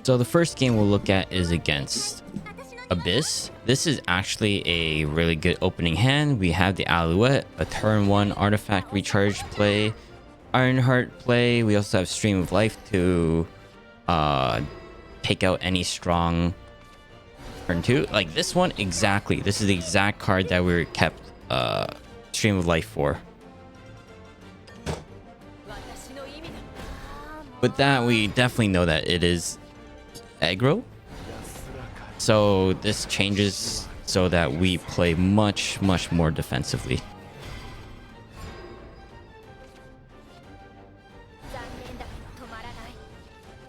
So the first game we'll look at is against Abyss. This is actually a really good opening hand. We have the Alouette, a turn 1 artifact recharge play, Ironheart play. We also have Stream of Life to take out any strong turn 2. Like this one exactly. This is the exact card that we kept Stream of Life for. With that, we definitely know that it is aggro. So this changes so that we play much more defensively.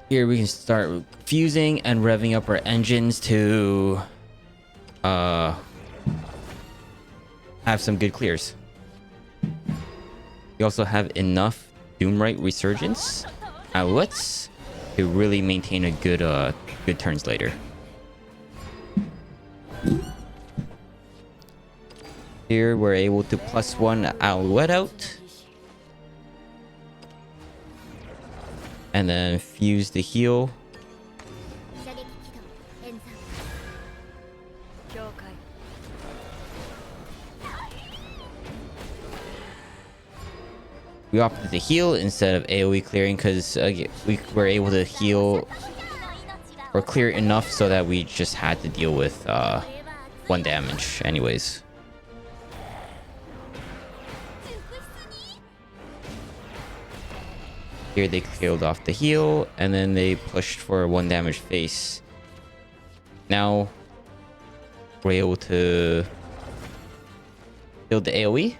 Here we can start fusing and revving up our engines to have some good clears. We also have enough Doomright Resurgence Alouettes to really maintain a good good turns later. Here we're able to +1 Alouette out. And then fuse the heal. We opted to heal instead of AoE clearing because we were able to heal or clear enough so that we just had to deal with 1 damage anyways. Here they killed off the heal and then they pushed for 1 damage face. Now we're able to build the AoE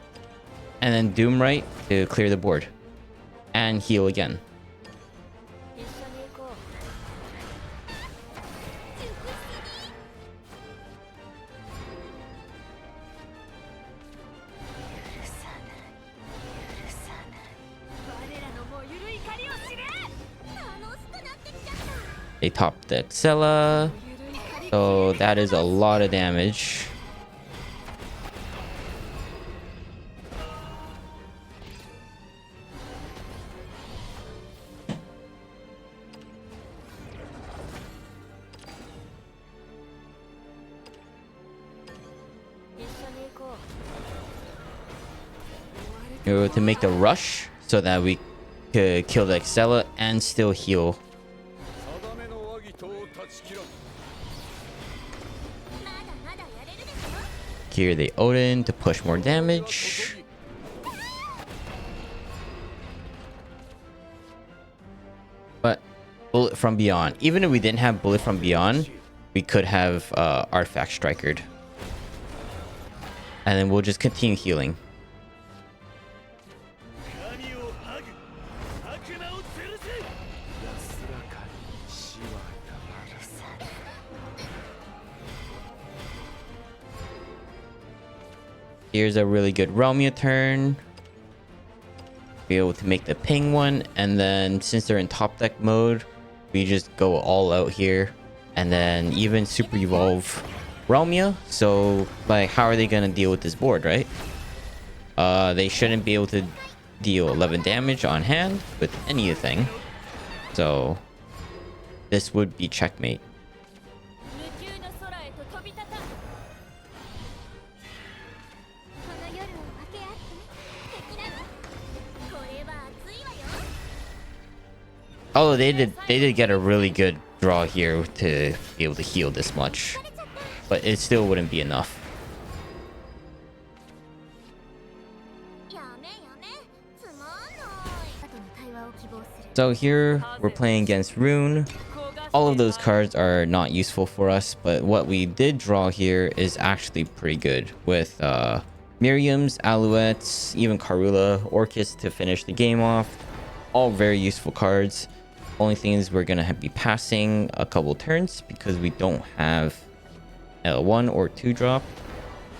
and then Doomright to clear the board and heal again. They topped the Excella, so that is a lot of damage. To make the rush so that we could kill the Excella and still heal. Here the Odin to push more damage. But Bullet from Beyond. Even if we didn't have Bullet from Beyond, we could have Artifact Strikered. And then we'll just continue healing. Here's a really good Realmia turn. Be able to make the ping one, and then since they're in top deck mode, we just go all out here, and then even super evolve Realmia. So like, how are they gonna deal with this board, right? They shouldn't be able to deal 11 damage on hand with anything. So this would be checkmate. Although they did get a really good draw here to be able to heal this much, but it still wouldn't be enough. So here we're playing against Rune. All of those cards are not useful for us, but what we did draw here is actually pretty good with Miriams, Alouettes, even Karula, Orcus to finish the game off. All very useful cards. Only thing is we're gonna be passing a couple turns because we don't have a 1 or 2 drop.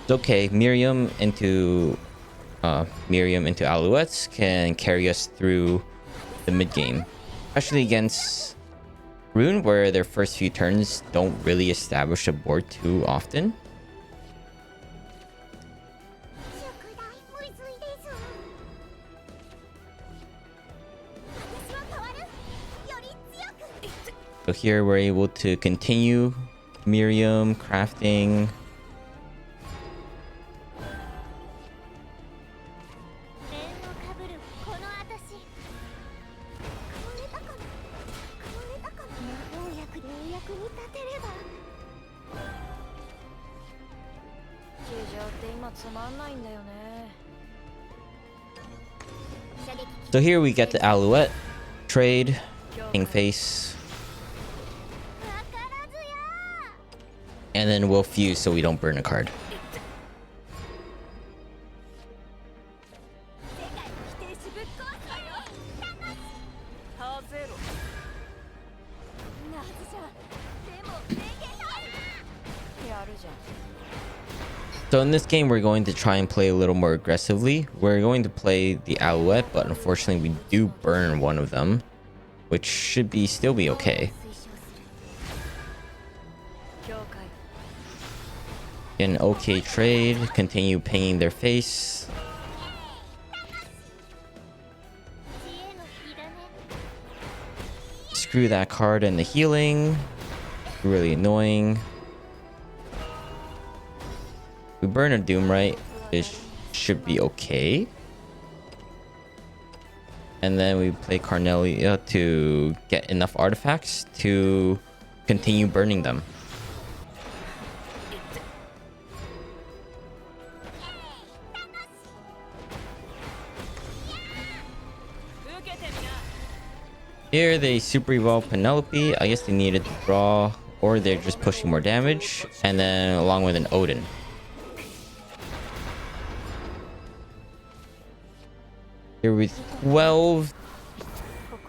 It's okay. Miriam into Alouettes can carry us through the mid game, especially against Rune, where their first few turns don't really establish a board too often. So here we're able to continue Miriam crafting. So here we get the Alouette trade, King Face, and then we'll fuse so we don't burn a card. So in this game, we're going to try and play a little more aggressively. We're going to play the Alouette, but unfortunately we do burn one of them, which should still be okay. An okay trade, continue pinging their face. Screw that card and the healing. Really annoying. We burn a Doomright. It should be okay. And then we play Carnelia to get enough artifacts to continue burning them. Here they super evolve Penelope. I guess they needed to draw, or they're just pushing more damage. And then along with an Odin. Here with 12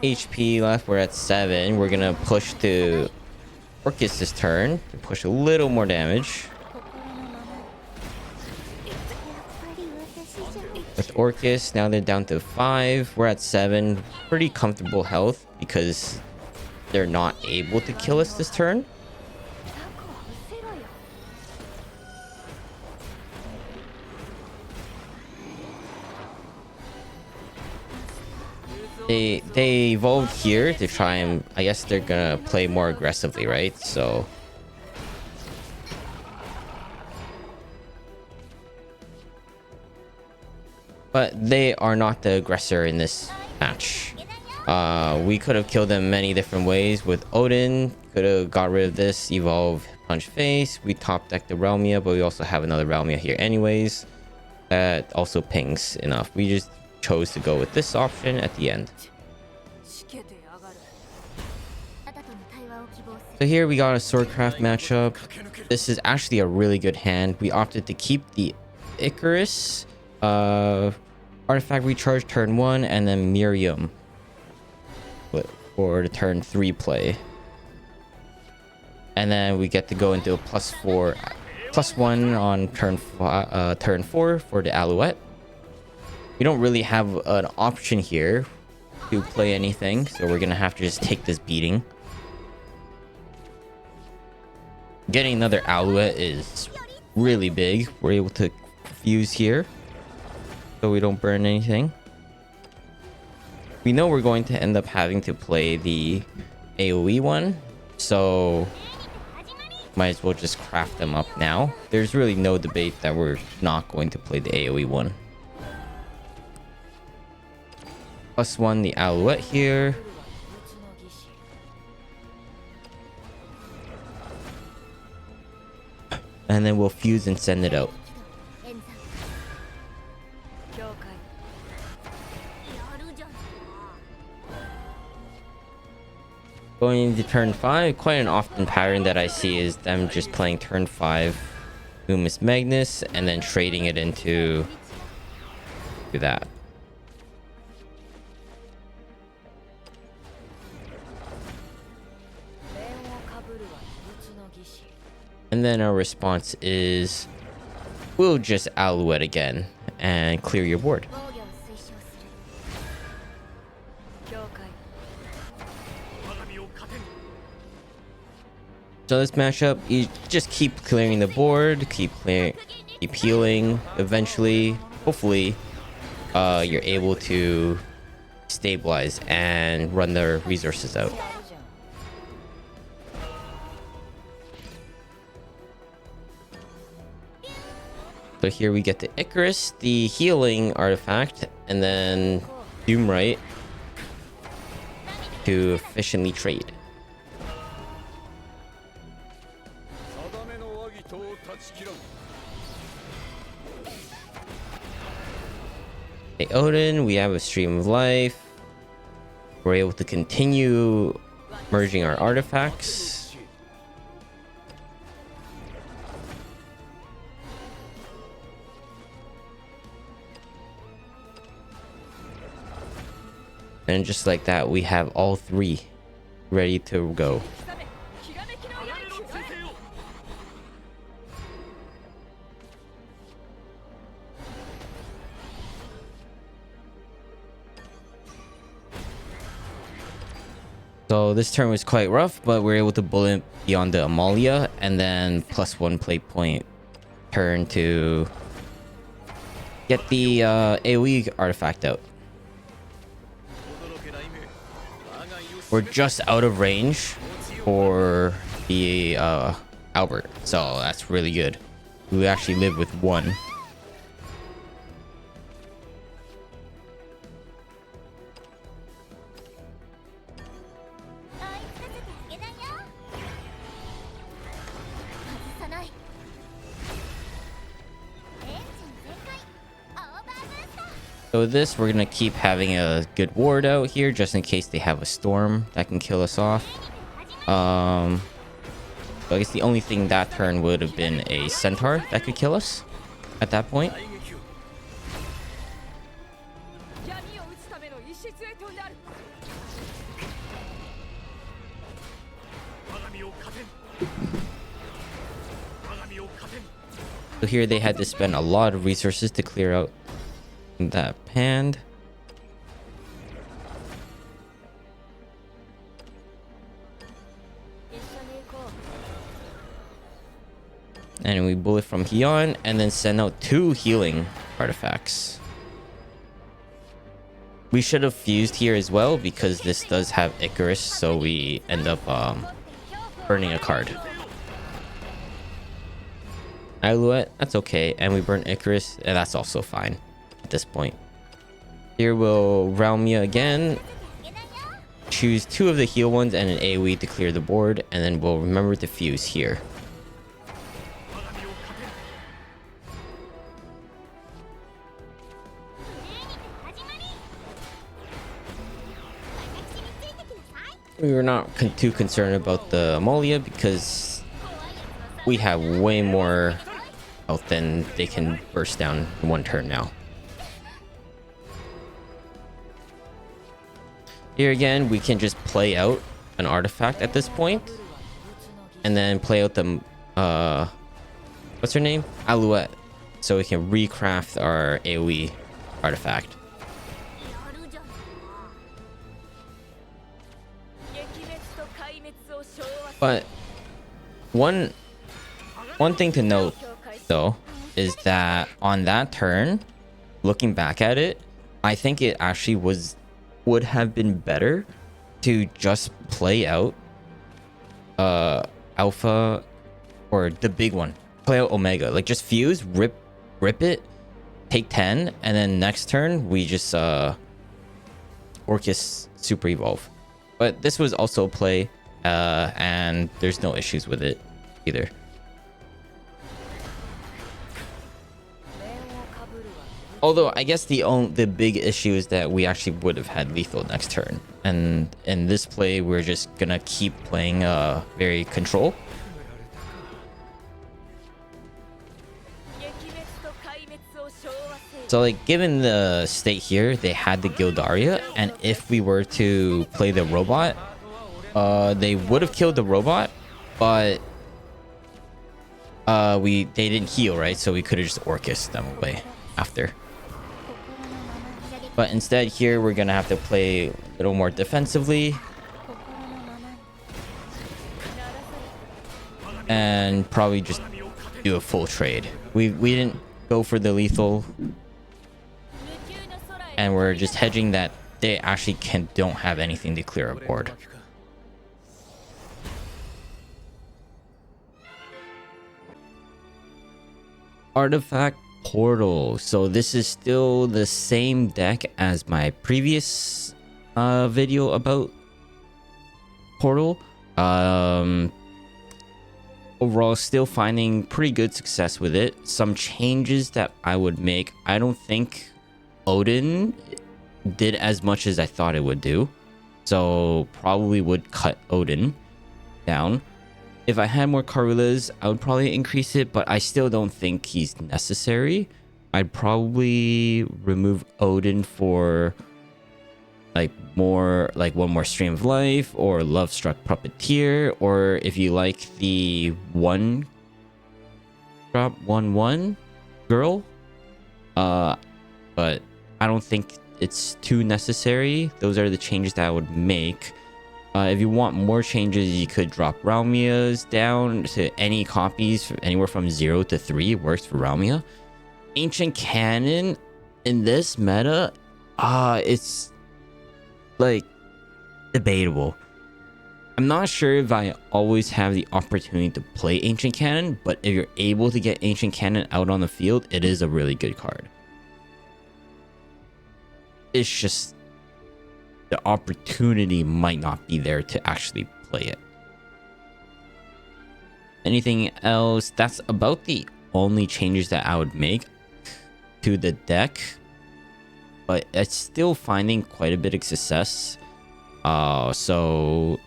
HP left, we're at 7. We're gonna push to Orcus this turn to push a little more damage. With Orcus, now they're down to 5. We're at 7. Pretty comfortable health because they're not able to kill us this turn. They evolved here to try and, I guess they're gonna play more aggressively, right? So but they are not the aggressor in this match. We could have killed them many different ways. With Odin, could have got rid of this, evolve Punch Face. We top decked the Realmia, but we also have another Realmia here anyways. That also pings enough. We just chose to go with this option at the end. So here we got a Swordcraft matchup. This is actually a really good hand. We opted to keep the Icarus artifact recharge turn 1 and then Miriam for the turn 3 play. And then we get to go into a +1 on turn 4 for the Alouette. We don't really have an option here to play anything, so we're gonna have to just take this beating. Getting another Alouette is really big. We're able to fuse here, so we don't burn anything. We know we're going to end up having to play the AoE one, so might as well just craft them up now. There's really no debate that we're not going to play the AoE one. +1 the Alouette here. And then we'll fuse and send it out. Going into turn 5, quite an often pattern that I see is them just playing turn 5 Lumis Magnus and then trading it into that. And then our response is we'll just Alouette again and clear your board. So this matchup, you just keep clearing the board, keep healing. Eventually, hopefully, you're able to stabilize and run their resources out. So here we get the Icarus, the healing artifact, and then Doomright to efficiently trade. Okay, Odin, we have a Stream of Life. We're able to continue merging our artifacts. And just like that, we have all three ready to go. So this turn was quite rough, but we are able to bullet beyond the Amalia and then +1 play point turn to get the AoE artifact out. We're just out of range for the Albert, so that's really good. We actually live with one. So with this, we're gonna keep having a good ward out here just in case they have a storm that can kill us off. So I guess the only thing that turn would have been a centaur that could kill us at that point. So here they had to spend a lot of resources to clear out that pand. And we bullet from Hion and then send out 2 healing artifacts. We should have fused here as well because this does have Icarus, so we end up burning a card. Alouette, that's okay, and we burn Icarus, and that's also fine at this point. Here we'll Realmia again, choose 2 of the heal ones and an AoE to clear the board, and then we'll remember to fuse here. We were not too concerned about the Amalia because we have way more health than they can burst down in 1 turn now. Here again, we can just play out an artifact at this point, and then play out the what's her name? Alouette, so we can recraft our AoE artifact. But one thing to note though is that on that turn, looking back at it, I think it actually would have been better to just play out Alpha or the big one, play out Omega, like just fuse, rip it, take 10, and then next turn we just Orcus super evolve. But this was also a play, and there's no issues with it either. Although I guess the big issue is that we actually would have had lethal next turn, and in this play we're just gonna keep playing very control. So like given the state here, they had the Gildaria, and if we were to play the robot, they would have killed the robot, but they didn't heal, right? So we could have just Orcus them away after. But instead here we're gonna have to play a little more defensively and probably just do a full trade. We didn't go for the lethal, and we're just hedging that they actually don't have anything to clear a board. Artifact Portal. So this is still the same deck as my previous video about Portal. Overall, still finding pretty good success with it. Some changes that I would make. I don't think Odin did as much as I thought it would do, so probably would cut Odin down. If I had more Karulas, I would probably increase it, but I still don't think he's necessary. I'd probably remove Odin for like one more Stream of Life or Love Struck Puppeteer, or if you like the one drop 1/1 girl. But I don't think it's too necessary. Those are the changes that I would make. If you want more changes, you could drop Ralmia's down to any copies anywhere from 0 to 3 works for Ralmia. Ancient Canon in this meta, it's like debatable. I'm not sure if I always have the opportunity to play Ancient Canon, but if you're able to get Ancient Canon out on the field, it is a really good card. It's just the opportunity might not be there to actually play it. Anything else? That's about the only changes that I would make to the deck, but it's still finding quite a bit of success. So